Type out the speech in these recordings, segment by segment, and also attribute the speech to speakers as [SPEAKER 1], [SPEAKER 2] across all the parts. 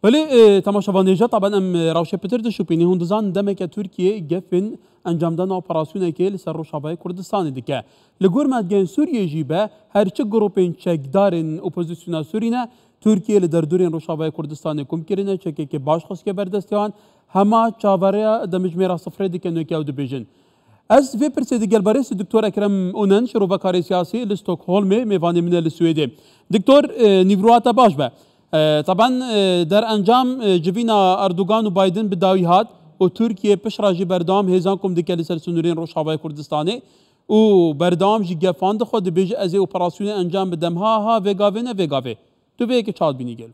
[SPEAKER 1] ولی تماشاوانێژە طبعا ئەم ڕاوشە پتر دەشوپینی هون دەزان دەمێکە تورکیە گەفن ئەنجامدان ئۆپەراسیۆنێکی لەسەر ڕۆژاوای کوردستانی دکە لە گۆرمادگەین سووریێژی بە هەرچە گڕۆپێن چەکدارن ئۆپۆزیسیۆنا سوورینە تورکیە لە دەردورێن ڕۆژاوای کوردستانی کومکردنە چەکێکی باش خستکە بەردەستیان هەما چاوەڕێە دەمژمێرە سفرێ دکە نوێکیا و دەبێژن Ez vê pirsê digelberês Diktor Ekrem Onen şirovekarê siyasî li Stockholmê mêvanê min e li Swêdê. Diktor nîvrûata baş be. Taban derencam civîna Erdogan û Biden bi dawî hat û Tirkiye pişra jî berdewam hêzan kom dike li ser sunûrên Rojavayê Kurdistanê û berdewam jî gefan dixwe dibêje ez ê operasyonê encam bidem ha vêgavê ne vêgavê. Tu vê yekê çawa bînî gelo.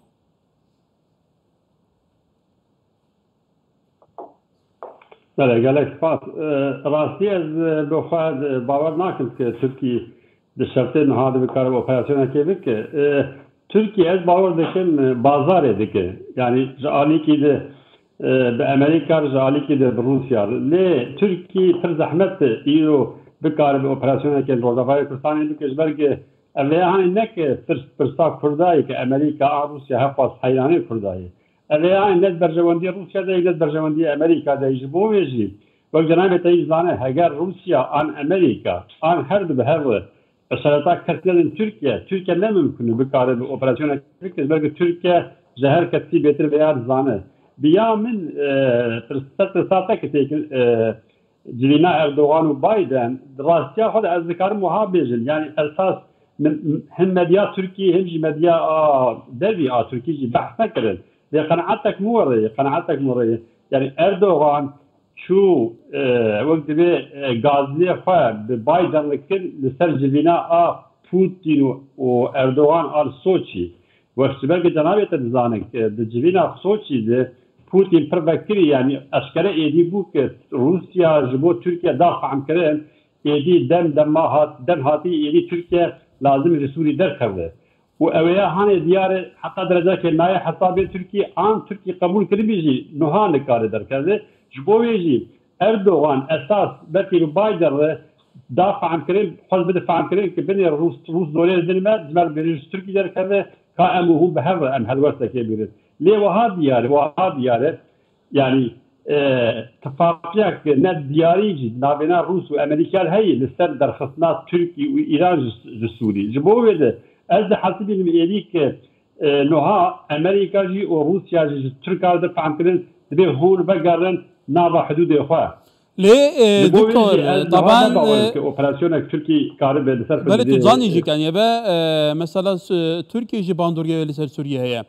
[SPEAKER 2] بله گلک سپاس راستی از بخواد باور نکن که ترکیه به شرط نهاد بکار اپراسیون که بکه ترکیه از باور دکن بازار دکه یعنی جالی کی ده به امریکا جالی کی ده روسیا لی ترکیه پر زحمت ایرو بکار اپراسیون که روزافای کردستان دکه جبرگه اولیان نک فرستا کردایی که امریکا روسیا هفاس حیرانی کردایی اولیان ند برجواندی روسیا ده ند برجواندی امریکا ده جبو ویجی وقت جناب تایی زانه اگر روسیا آن امریکا آن هر دو به هر شرطا کسیدن ترکیه نممکنه بکاره به اپراسیون که بلکه ترکیه جهر کسی بهتر بیار زانه بیا من ساعته که تیکن جلینا اردوغان و بایدن راستیا خود از ذکر محابیجن یعنی اساس هم مدیا ترکیه هم جی مدیا دوی ترکیه جی بحث نکرن قناعتك مورية يعني اردوغان شو وقت بي غازلي خوا بايدن لكن لسر جبينا بوتين واردوغان سوتشي واشتبالك جنابية تنزانك جبينا سوتشي ده بوتين بربكري يعني اشكره ايدي بوك روسيا جبو تركيا دافع عن كرين ايدي دم هاتي ايدي تركيا لازم رسولي در كرده وأويا هاني ديار حتى درجة كناية حساب تركيا تركي قبول كربيجي نهان كاري دركزه جبويجي أردوغان أساس بكي بايدر دافع عن كريم حزب دفاع عن كريم كبني روس دولار دنما زمر بريج تركي دركزه كأمه بهذا أم هالوسط كبير ليه وها ديار يعني اتفاقيات ند دياريجي نابنا روس وأمريكا هي لسر درخصنات تركي وإيران جسوري جبويجي از حسب المئليك نوها امريكا جي وروسيا جي تركيا دفع كرن دبي هول بقرن نابا حدود اخوه
[SPEAKER 1] ليه دكتور طبعا
[SPEAKER 2] اوبراسيون تركي قارب لسر
[SPEAKER 1] بله تزاني جي كان يبا مثلا تركيا جي باندوريا لسر سوريا هي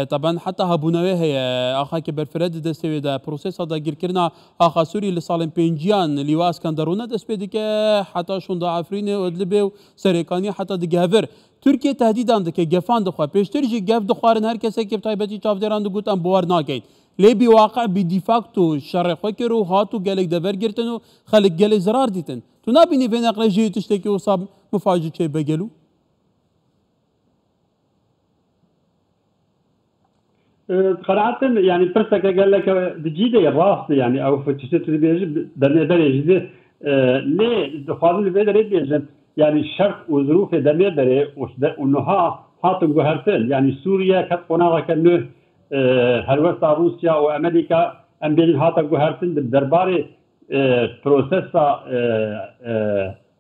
[SPEAKER 1] طبعا حتى هبونوي هي اخا كبر فرد دستوي دا بروسيس دا غيركرنا اخا سوري لسالم بنجيان لواس كاندرونا دسبيدك حتى شون دا عفرين ودلبي سريكاني حتى دغافر ترکیه تهدیدان دکه گفان دخواه پیشتر جی گف دخوارن هر کسی که بتایبتی چاودران دو گوتن بوار ناکین لی بی واقع بی دیفاکتو شر خواه که رو هاتو گلک دور گرتن و خلق گل زرار دیتن تو نبینی بین اقل جیو تشتکی و صاب مفاجد چه بگلو؟
[SPEAKER 2] قناعة يعني برسك قال لك بجيدة راس يعني او في تشتت بيجي درجة ليه دخوازن بيجي بيجي يعني الشرط وظروف دمير دري ونها هاتم جوهرتين يعني سوريا كانت قناعة كأنه هلوسا روسيا وأمريكا أم بين هاتم جوهرتين بالدرباري بروسيسا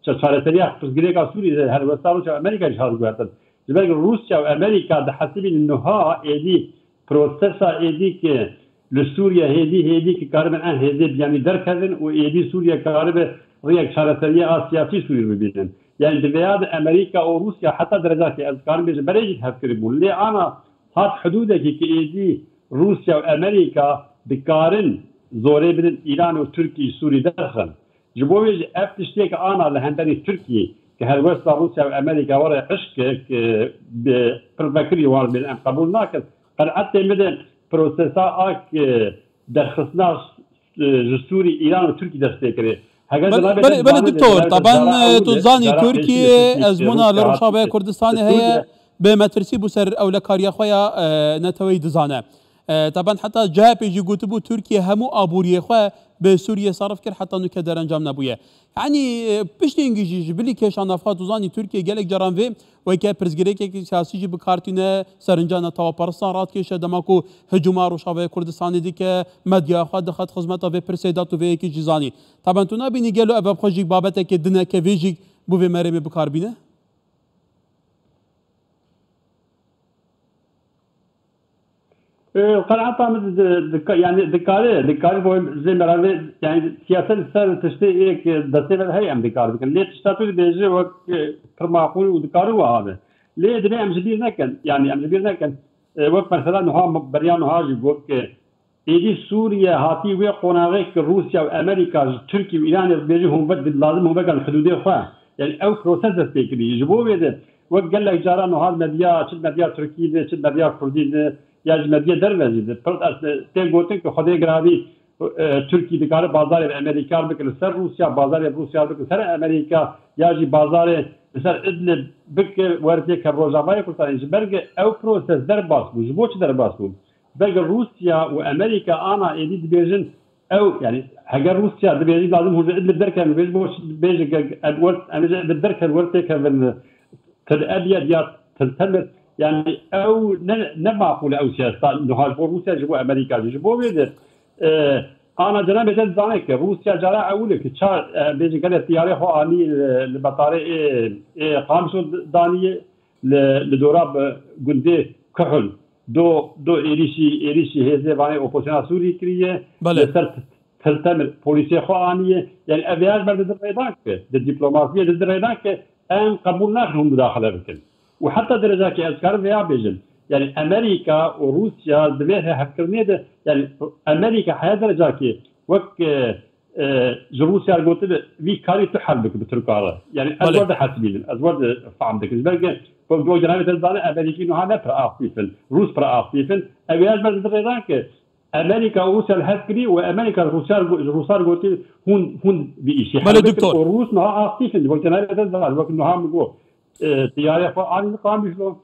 [SPEAKER 2] شارتريا تسجيلك سوريا هلوسا روسيا وأمريكا جهاز جوهرتين جبال روسيا وأمريكا ده حسبين إنها إيدي بروسيسا إيدي ك لسوريا هيدي كاربن أن هيدي يعني دركزن وإيدي سوريا كاربن ريك شارتريا سياسي سوريا ببينن يعني دبياد امريكا او روسيا حتى درجات اذكار بيج بريج هفكربون لي انا هات حدودك كي روسيا وامريكا بكارن زوري بين ايران وتركيا سوري دخل جبويج افتشتيك انا لهندني تركيا كهالوسط روسيا وامريكا ورا عشق بربكري وار بين قبول ناكل قرعت مدن بروسيسا اك درخصنا سوري ايران وتركيا دستكري
[SPEAKER 1] بله دكتور طبعا تزاني تركيا ازمونا لرشابه كردستان هي بمترسي بسر او لكاريا خويا نتوي دزانه طبعا حتى جاب يجي قلتبو تركيا همو ابوريه خويا بسوريا صرف كر حتى نو كدر انجام نبويه يعني بشتي انجيجي بلي كيشان افات وزاني تركيا قالك جران في ويكا برزجريك سياسي بكارتينا سرنجانا توا بارستان رات كيش دماكو هجومار وشافي كردستان ديك مديا خد خدمته في برسيدات في كي جيزاني طبعا تو نبيني قالوا ابا بخجيك بابتك دنا كفيجيك بو في مريم بكاربينه
[SPEAKER 2] قناعة يعني دكاري بو زي مرامي يعني سياسة السر تشتي ايك دستيل هي ام دكار بكن ليه تشتاتو بيجي وك كرماقول ودكارو هذا ليه دبي ام جدير نكن يعني ام جدير نكن وك مثلا نها بريان هاجي وك ايدي سوريا هاتي وي قناغيك روسيا وامريكا تركيا وايران بيجي هم بد لازم هم بقى الحدود خا يعني او بروسيس تكري يجبو بيد وك قال لك جاران هذا مديا شد مديا تركيا شد مديا كردي یا مدیه در وزیده پرت از تیگوتن که خدای گرامی ترکیه دکار بازار امریکا بکن سر روسیا بکن سر امریکا یا جی بازار سر ادلب بک ورده که روزافای کردن برگ او پروسس در باس بود جبوچ در باس بود برگ روسیا و امریکا آنا ایدی بیشن او يعني هجر روسيا دبي لازم هو ادلب دركه بيج بوش بيج ادورت انا ادلب دركه ورتك من تدابيا ديال تنتمر يعني او نمعقول او سياسه انه روسيا جابوا امريكا جابوا بيد انا جنا مثل ذلك روسيا جرى اولك تشار بيجي قال الطياره هو اني البطاريه قامسو دانيه لدوراب جندي كحل دو ايريشي هذا باني اوبوزيشن سوري كريه تلتمر بوليسي خوانيه يعني ابيات بلد الريدانك الدبلوماسيه ضد الريدانك ان قبولناهم مداخله بكل وحتى درجة كأذكار فيها بيجن يعني أمريكا وروسيا دبيها حكرني ده يعني أمريكا حياة درجة كي وك روسيا قلت في كاري تحربك بتركارة يعني أزود حسبين أزود فعمدك زبالك فجو جنابة الزانة أمريكي نوها نفر آخفيفن روس فرا آخفيفن أبيات بلد درجة أمريكا وروسيا الحكري وأمريكا روسيا قلت هون بإشي
[SPEAKER 1] بلا دكتور
[SPEAKER 2] وروس نوها آخفيفن وك جنابة الزانة وك نوها مقو تيارة فعالي قام شلون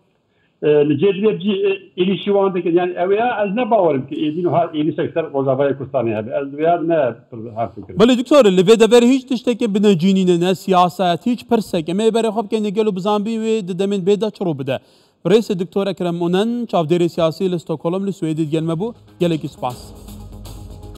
[SPEAKER 2] الجديد بيجي إلي شو عندك يعني أويا أزنا باورم كإيدينه هذا إلي سكتر وظائف كوستاني هذا أزويا نا هالفكرة.
[SPEAKER 1] بله دكتور اللي في دفر هيج تشتكي بنجينين الناس سياسات هيج برسك ما يبرر خب كأنه قالوا بزامبي ودمن بيدا شرو بده. رئيس الدكتور أكرم أونن شاف ديري سياسي لستوكولم لسويد ديال مبو قالك سباس.